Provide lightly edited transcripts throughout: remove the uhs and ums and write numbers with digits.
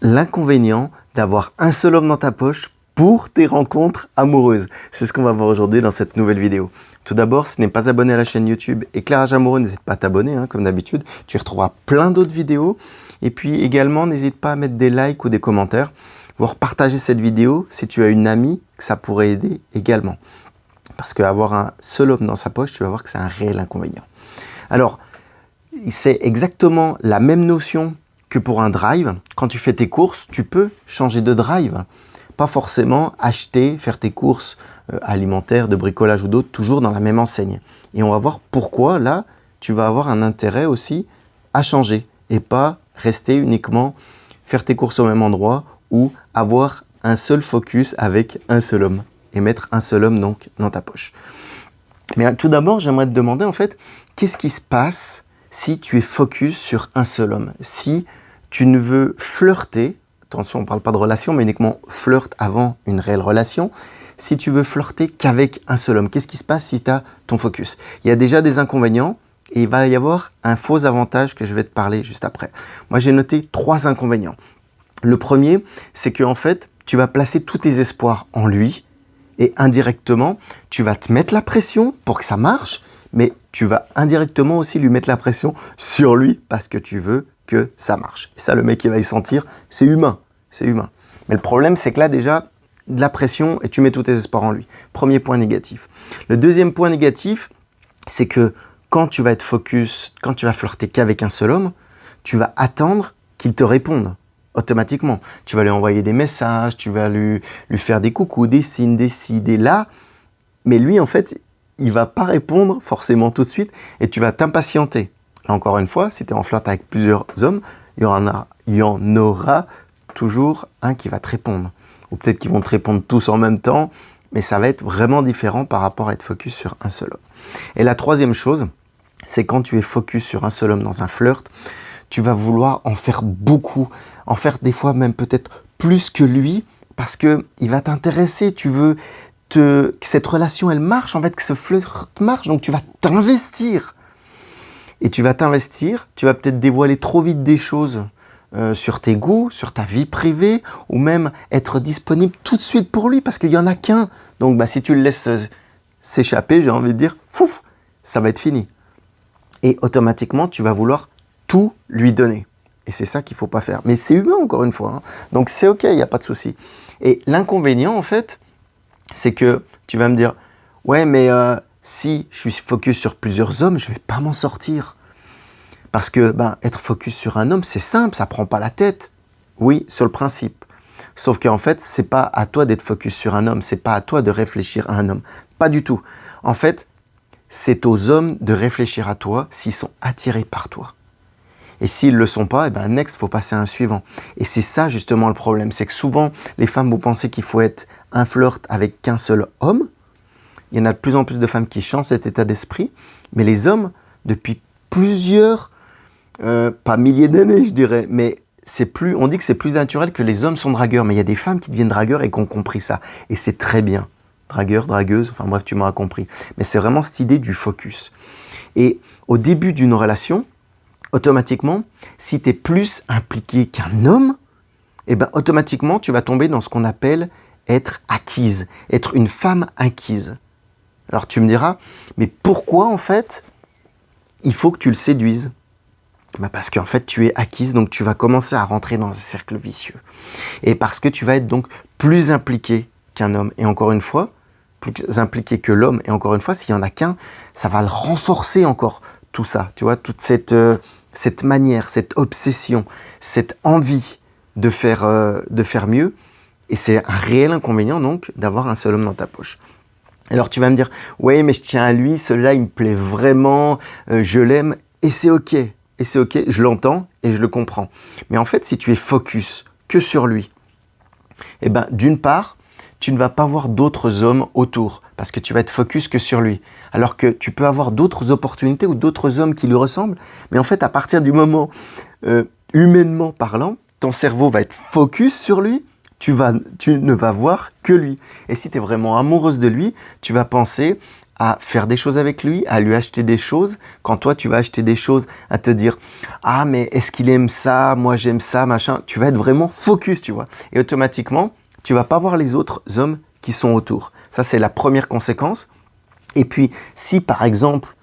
l'inconvénient d'avoir un seul homme dans ta poche pour tes rencontres amoureuses. C'est ce qu'on va voir aujourd'hui dans cette nouvelle vidéo. Tout d'abord, si tu n'es pas abonné à la chaîne YouTube Éclairage Amoureux, n'hésite pas à t'abonner, comme d'habitude. Tu y retrouveras plein d'autres vidéos. Et puis également, n'hésite pas à mettre des likes ou des commentaires, voire partager cette vidéo si tu as une amie que ça pourrait aider également. Parce qu'avoir un seul homme dans sa poche, tu vas voir que c'est un réel inconvénient. Alors, c'est exactement la même notion que pour un drive. Quand tu fais tes courses, tu peux changer de drive. Pas forcément acheter, faire tes courses alimentaires, de bricolage ou d'autres, toujours dans la même enseigne. Et on va voir pourquoi, là, tu vas avoir un intérêt aussi à changer et pas rester uniquement faire tes courses au même endroit ou avoir un seul focus avec un seul homme et mettre un seul homme donc dans ta poche. Mais tout d'abord, j'aimerais te demander en fait, qu'est-ce qui se passe si tu es focus sur un seul homme? Si tu ne veux flirter, attention, on ne parle pas de relation, mais uniquement flirt avant une réelle relation. Si tu veux flirter qu'avec un seul homme, qu'est-ce qui se passe si tu as ton focus? Il y a déjà des inconvénients et il va y avoir un faux avantage que je vais te parler juste après. Moi, j'ai noté 3 inconvénients. Le premier, c'est qu'en fait, tu vas placer tous tes espoirs en lui et indirectement, tu vas te mettre la pression pour que ça marche, mais tu vas indirectement aussi lui mettre la pression sur lui parce que tu veux que ça marche. Et ça, le mec, il va y sentir, c'est humain, c'est humain. Mais le problème, c'est que là, déjà, de la pression et tu mets tous tes espoirs en lui. Premier point négatif. Le deuxième point négatif, c'est que quand tu vas être focus, quand tu vas flirter qu'avec un seul homme, tu vas attendre qu'il te réponde automatiquement. Tu vas lui envoyer des messages, tu vas lui faire des coucous, des signes, des ci, des là. Mais lui, en fait, il ne va pas répondre forcément tout de suite et tu vas t'impatienter. Là, encore une fois, si tu es en flirt avec plusieurs hommes, il y en aura toujours un qui va te répondre. Ou peut-être qu'ils vont te répondre tous en même temps, mais ça va être vraiment différent par rapport à être focus sur un seul homme. Et la troisième chose, c'est quand tu es focus sur un seul homme dans un flirt, tu vas vouloir en faire beaucoup, en faire des fois même peut-être plus que lui, parce qu'il va t'intéresser, tu veux que cette relation elle marche, en fait que ce flirt marche, donc tu vas t'investir. Et tu vas t'investir, tu vas peut-être dévoiler trop vite des choses sur tes goûts, sur ta vie privée, ou même être disponible tout de suite pour lui, parce qu'il n'y en a qu'un. Donc si tu le laisses s'échapper, j'ai envie de dire, fouf, ça va être fini. Et automatiquement, tu vas vouloir tout lui donner. Et c'est ça qu'il ne faut pas faire. Mais c'est humain, encore une fois. Donc c'est OK, il n'y a pas de souci. Et l'inconvénient, en fait, c'est que tu vas me dire, ouais, mais si je suis focus sur plusieurs hommes, je ne vais pas m'en sortir. Parce que être focus sur un homme, c'est simple, ça ne prend pas la tête. Oui, sur le principe. Sauf qu'en fait, ce n'est pas à toi d'être focus sur un homme, ce n'est pas à toi de réfléchir à un homme. Pas du tout. En fait, c'est aux hommes de réfléchir à toi s'ils sont attirés par toi. Et s'ils ne le sont pas, next, il faut passer à un suivant. Et c'est ça justement le problème, c'est que souvent, les femmes vont penser qu'il faut être un flirt avec qu'un seul homme. Il y en a de plus en plus de femmes qui changent cet état d'esprit. Mais les hommes, depuis plusieurs, pas milliers d'années je dirais, mais on dit que c'est plus naturel que les hommes sont dragueurs. Mais il y a des femmes qui deviennent dragueurs et qui ont compris ça. Et c'est très bien. Dragueur, dragueuse, enfin bref, tu m'auras compris. Mais c'est vraiment cette idée du focus. Et au début d'une relation, automatiquement, si tu es plus impliqué qu'un homme, automatiquement, tu vas tomber dans ce qu'on appelle être acquise, être une femme acquise. Alors tu me diras, mais pourquoi en fait, il faut que tu le séduises? Parce qu'en fait, tu es acquise, donc tu vas commencer à rentrer dans un cercle vicieux. Et parce que tu vas être donc plus impliqué qu'un homme. Et encore une fois, plus impliqué que l'homme. Et encore une fois, s'il n'y en a qu'un, ça va le renforcer encore tout ça. Tu vois, toute cette manière, cette obsession, cette envie de faire mieux. Et c'est un réel inconvénient donc d'avoir un seul homme dans ta poche. Alors tu vas me dire, ouais, mais je tiens à lui, celui-là il me plaît vraiment, je l'aime, et c'est OK. Et c'est OK, je l'entends et je le comprends. Mais en fait, si tu es focus que sur lui, d'une part, tu ne vas pas voir d'autres hommes autour parce que tu vas être focus que sur lui. Alors que tu peux avoir d'autres opportunités ou d'autres hommes qui lui ressemblent. Mais en fait, à partir du moment, humainement parlant, ton cerveau va être focus sur lui. Tu ne vas voir que lui. Et si tu es vraiment amoureuse de lui, tu vas penser à faire des choses avec lui, à lui acheter des choses. Quand toi, tu vas acheter des choses, à te dire « Ah, mais est-ce qu'il aime ça? Moi, j'aime ça, machin. » Tu vas être vraiment focus, tu vois. Et automatiquement, tu vas pas voir les autres hommes qui sont autour. Ça, c'est la première conséquence. Et puis, si par exemple,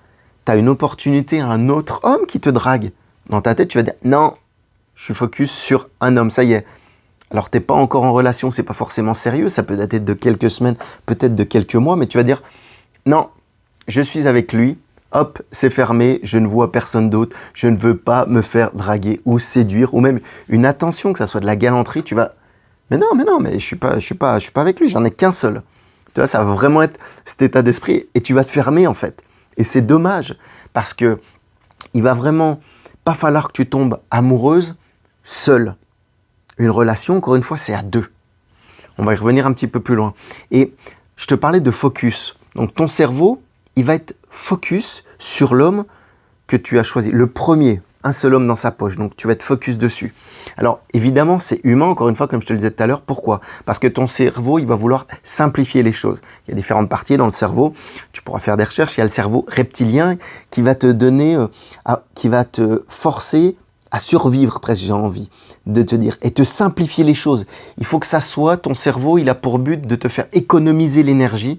tu as une opportunité à un autre homme qui te drague, dans ta tête, tu vas dire « Non, je suis focus sur un homme, ça y est. » Alors, tu n'es pas encore en relation, c'est pas forcément sérieux, ça peut dater de quelques semaines, peut-être de quelques mois, mais tu vas dire « Non, je suis avec lui, hop, c'est fermé, je ne vois personne d'autre, je ne veux pas me faire draguer ou séduire, ou même une attention, que ça soit de la galanterie, tu vas « Mais non, mais je suis pas avec lui, j'en ai qu'un seul. » Tu vois, ça va vraiment être cet état d'esprit et tu vas te fermer en fait. Et c'est dommage parce que il va vraiment pas falloir que tu tombes amoureuse seule. Une relation, encore une fois, c'est à deux. On va y revenir un petit peu plus loin. Et je te parlais de focus. Donc ton cerveau, il va être focus sur l'homme que tu as choisi. Le premier, un seul homme dans sa poche. Donc tu vas être focus dessus. Alors évidemment, c'est humain, encore une fois, comme je te le disais tout à l'heure. Pourquoi? Parce que ton cerveau, il va vouloir simplifier les choses. Il y a différentes parties dans le cerveau. Tu pourras faire des recherches. Il y a le cerveau reptilien qui va te donner, qui va te forcer à survivre, presque, j'ai envie de te dire, et te simplifier les choses. Il faut que ça soit, ton cerveau, il a pour but de te faire économiser l'énergie.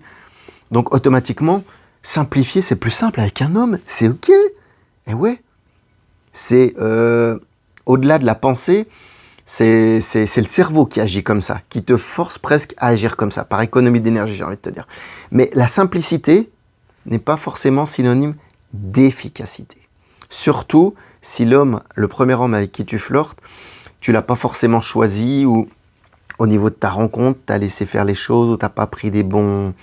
Donc automatiquement, simplifier, c'est plus simple avec un homme, c'est ok. Et ouais, c'est au-delà de la pensée, c'est le cerveau qui agit comme ça, qui te force presque à agir comme ça, par économie d'énergie, j'ai envie de te dire. Mais la simplicité n'est pas forcément synonyme d'efficacité. Surtout si l'homme, le premier homme avec qui tu flirtes, tu l'as pas forcément choisi ou au niveau de ta rencontre, tu as laissé faire les choses ou tu n'as pas pris des bons...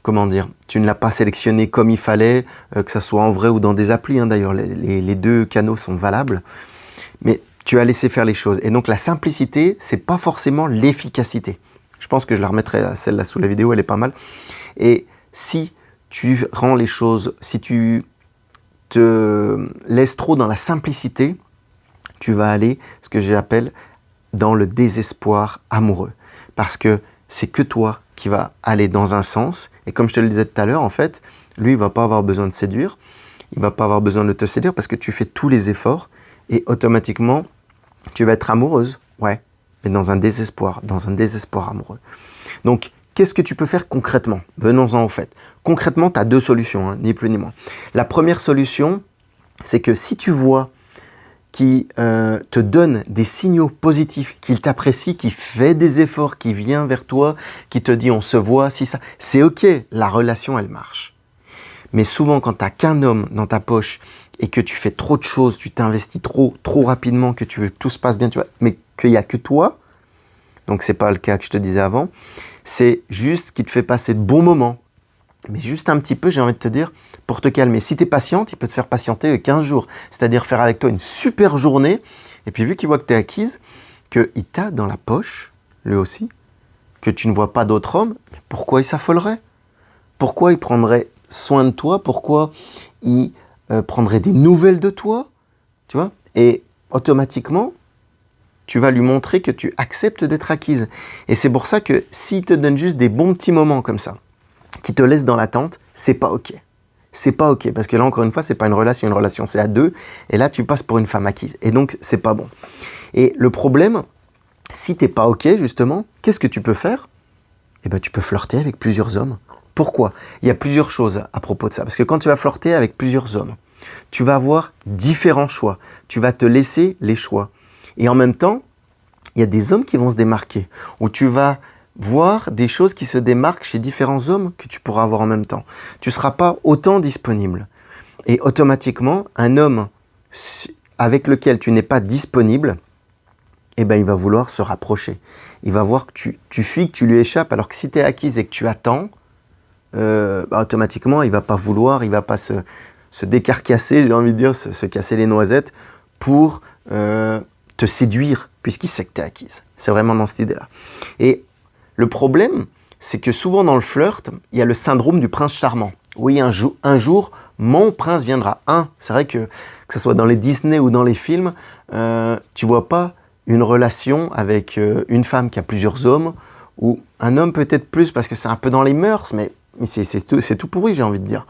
Comment dire? Tu ne l'as pas sélectionné comme il fallait, que ça soit en vrai ou dans des applis. Hein, d'ailleurs, les deux canaux sont valables. Mais tu as laissé faire les choses. Et donc la simplicité, c'est pas forcément l'efficacité. Je pense que je la remettrai celle-là sous la vidéo, elle est pas mal. Et si tu rends les choses, si tu te laisses trop dans la simplicité, tu vas aller, ce que j'appelle, dans le désespoir amoureux. Parce que c'est que toi qui vas aller dans un sens. Et comme je te le disais tout à l'heure, en fait, lui, il ne va pas avoir besoin de séduire. Il ne va pas avoir besoin de te séduire parce que tu fais tous les efforts et automatiquement, tu vas être amoureuse. Ouais, mais dans un désespoir amoureux. Donc, qu'est-ce que tu peux faire concrètement? Venons-en au fait. Concrètement, tu as deux solutions, hein, ni plus ni moins. La première solution, c'est que si tu vois qui te donne des signaux positifs, qu'il t'apprécie, qui fait des efforts, qui vient vers toi, qui te dit on se voit, si ça, c'est ok, la relation elle marche. Mais souvent quand tu n'as qu'un homme dans ta poche et que tu fais trop de choses, tu t'investis trop rapidement, que tu veux que tout se passe bien, tu vois, mais qu'il n'y a que toi, donc c'est pas le cas que je te disais avant, c'est juste qu'il te fait passer de bons moments. Mais juste un petit peu, j'ai envie de te dire, pour te calmer. Si tu es patiente, il peut te faire patienter 15 jours. C'est-à-dire faire avec toi une super journée. Et puis vu qu'il voit que tu es acquise, qu'il t'a dans la poche, lui aussi, que tu ne vois pas d'autre homme, pourquoi il s'affolerait? Pourquoi il prendrait soin de toi? Pourquoi il prendrait des nouvelles de toi? Tu vois? Et automatiquement, tu vas lui montrer que tu acceptes d'être acquise. Et c'est pour ça que s'il te donne juste des bons petits moments comme ça, qui te laisse dans l'attente, c'est pas ok. C'est pas ok, parce que là, encore une fois, c'est pas une relation c'est à deux, et là, tu passes pour une femme acquise, et donc, c'est pas bon. Et le problème, si t'es pas ok, justement, qu'est-ce que tu peux faire? Eh ben, tu peux flirter avec plusieurs hommes. Pourquoi? Il y a plusieurs choses à propos de ça, parce que quand tu vas flirter avec plusieurs hommes, tu vas avoir différents choix, tu vas te laisser les choix. Et en même temps, il y a des hommes qui vont se démarquer, où tu vas voir des choses qui se démarquent chez différents hommes que tu pourras avoir en même temps. Tu ne seras pas autant disponible. Et automatiquement, un homme avec lequel tu n'es pas disponible, eh ben, il va vouloir se rapprocher. Il va voir que tu fuis, que tu lui échappes, alors que si tu es acquise et que tu attends, automatiquement, il ne va pas vouloir, il ne va pas se décarcasser, j'ai envie de dire, se casser les noisettes pour te séduire, puisqu'il sait que tu es acquise. C'est vraiment dans cette idée-là. Et le problème, c'est que souvent dans le flirt, il y a le syndrome du prince charmant. Oui, un jour, mon prince viendra. C'est vrai que ce soit dans les Disney ou dans les films, tu vois pas une relation avec une femme qui a plusieurs hommes, ou un homme peut-être plus parce que c'est un peu dans les mœurs, mais c'est tout pourri, j'ai envie de dire.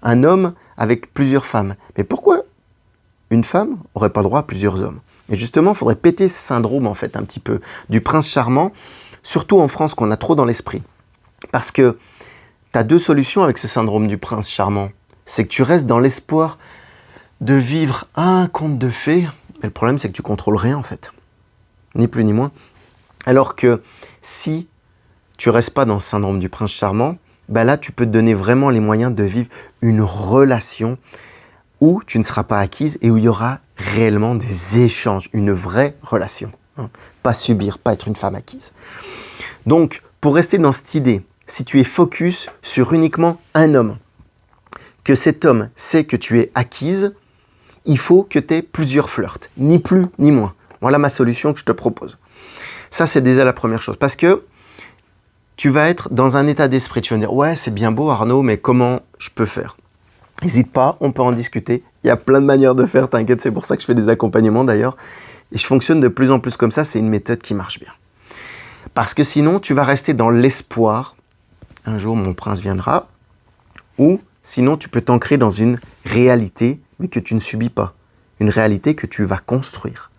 Un homme avec plusieurs femmes. Mais pourquoi une femme n'aurait pas le droit à plusieurs hommes? Et justement, il faudrait péter ce syndrome, en fait, un petit peu, du prince charmant, surtout en France, qu'on a trop dans l'esprit. Parce que tu as deux solutions avec ce syndrome du prince charmant. C'est que tu restes dans l'espoir de vivre un conte de fées. Mais le problème, c'est que tu contrôles rien, en fait. Ni plus ni moins. Alors que si tu restes pas dans ce syndrome du prince charmant, ben là, tu peux te donner vraiment les moyens de vivre une relation où tu ne seras pas acquise et où il y aura réellement des échanges, une vraie relation. Hein. Pas subir, pas être une femme acquise. Donc, pour rester dans cette idée, si tu es focus sur uniquement un homme, que cet homme sait que tu es acquise, il faut que tu aies plusieurs flirts, ni plus ni moins. Voilà ma solution que je te propose. Ça, c'est déjà la première chose. Parce que tu vas être dans un état d'esprit. Tu vas me dire, ouais, c'est bien beau Arnaud, mais comment je peux faire? N'hésite pas, on peut en discuter. Il y a plein de manières de faire, t'inquiète, c'est pour ça que je fais des accompagnements d'ailleurs. Et je fonctionne de plus en plus comme ça, c'est une méthode qui marche bien. Parce que sinon, tu vas rester dans l'espoir, un jour mon prince viendra, ou sinon tu peux t'ancrer dans une réalité, mais que tu ne subis pas. Une réalité que tu vas construire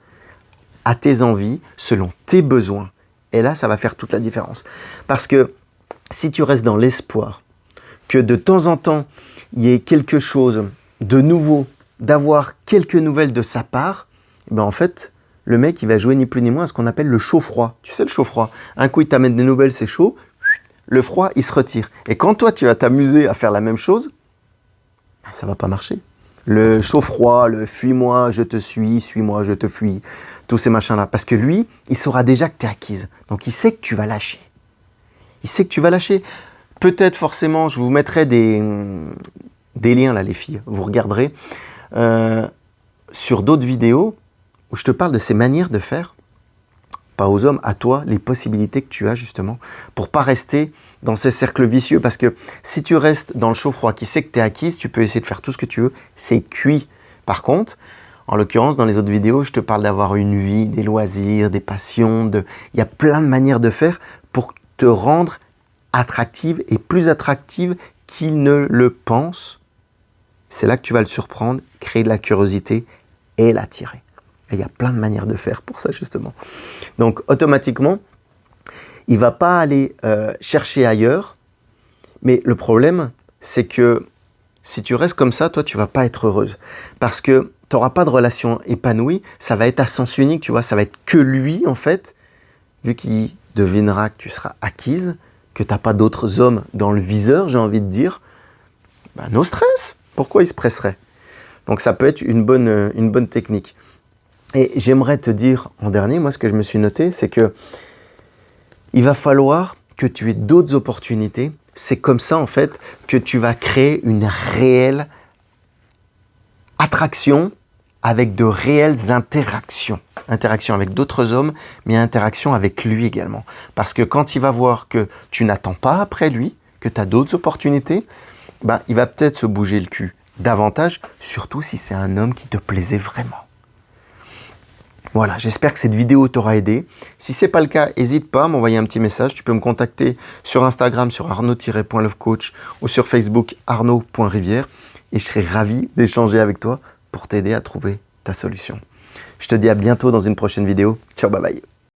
à tes envies, selon tes besoins. Et là, ça va faire toute la différence. Parce que si tu restes dans l'espoir que de temps en temps, il y ait quelque chose de nouveau, d'avoir quelques nouvelles de sa part, ben en fait, le mec, il va jouer ni plus ni moins à ce qu'on appelle le chaud-froid. Tu sais, le chaud-froid. Un coup, il t'amène des nouvelles, c'est chaud. Le froid, il se retire. Et quand toi, tu vas t'amuser à faire la même chose, ben, ça ne va pas marcher. Le chaud-froid, le fuis-moi, je te suis-moi, je te fuis, tous ces machins-là. Parce que lui, il saura déjà que tu es acquise. Donc, il sait que tu vas lâcher. Il sait que tu vas lâcher. Peut-être forcément, je vous mettrai des liens là, les filles. Vous regarderez sur d'autres vidéos où je te parle de ces manières de faire. Pas aux hommes, à toi, les possibilités que tu as justement pour pas rester dans ces cercles vicieux. Parce que si tu restes dans le chaud-froid qui sait que tu es acquise, tu peux essayer de faire tout ce que tu veux, c'est cuit. Par contre, en l'occurrence, dans les autres vidéos, je te parle d'avoir une vie, des loisirs, des passions. Il y a plein de manières de faire pour te rendre attractive et plus attractive qu'il ne le pense. C'est là que tu vas le surprendre, créer de la curiosité et l'attirer. Et il y a plein de manières de faire pour ça, justement. Donc, automatiquement, il ne va pas aller chercher ailleurs. Mais le problème, c'est que si tu restes comme ça, toi, tu ne vas pas être heureuse. Parce que tu n'auras pas de relation épanouie. Ça va être à sens unique, tu vois. Ça va être que lui, en fait, vu qu'il devinera que tu seras acquise, que tu n'as pas d'autres hommes dans le viseur, j'ai envie de dire, ben, no stress. Pourquoi il se presserait? Donc, ça peut être une bonne technique. Et j'aimerais te dire en dernier, moi ce que je me suis noté, c'est que il va falloir que tu aies d'autres opportunités. C'est comme ça en fait que tu vas créer une réelle attraction avec de réelles interactions. Interactions avec d'autres hommes, mais interactions avec lui également. Parce que quand il va voir que tu n'attends pas après lui, que tu as d'autres opportunités, ben, il va peut-être se bouger le cul davantage, surtout si c'est un homme qui te plaisait vraiment. Voilà, j'espère que cette vidéo t'aura aidé. Si ce n'est pas le cas, n'hésite pas à m'envoyer un petit message. Tu peux me contacter sur Instagram sur arnaud-lovecoach ou sur Facebook arnaud.rivière et je serai ravi d'échanger avec toi pour t'aider à trouver ta solution. Je te dis à bientôt dans une prochaine vidéo. Ciao, bye bye.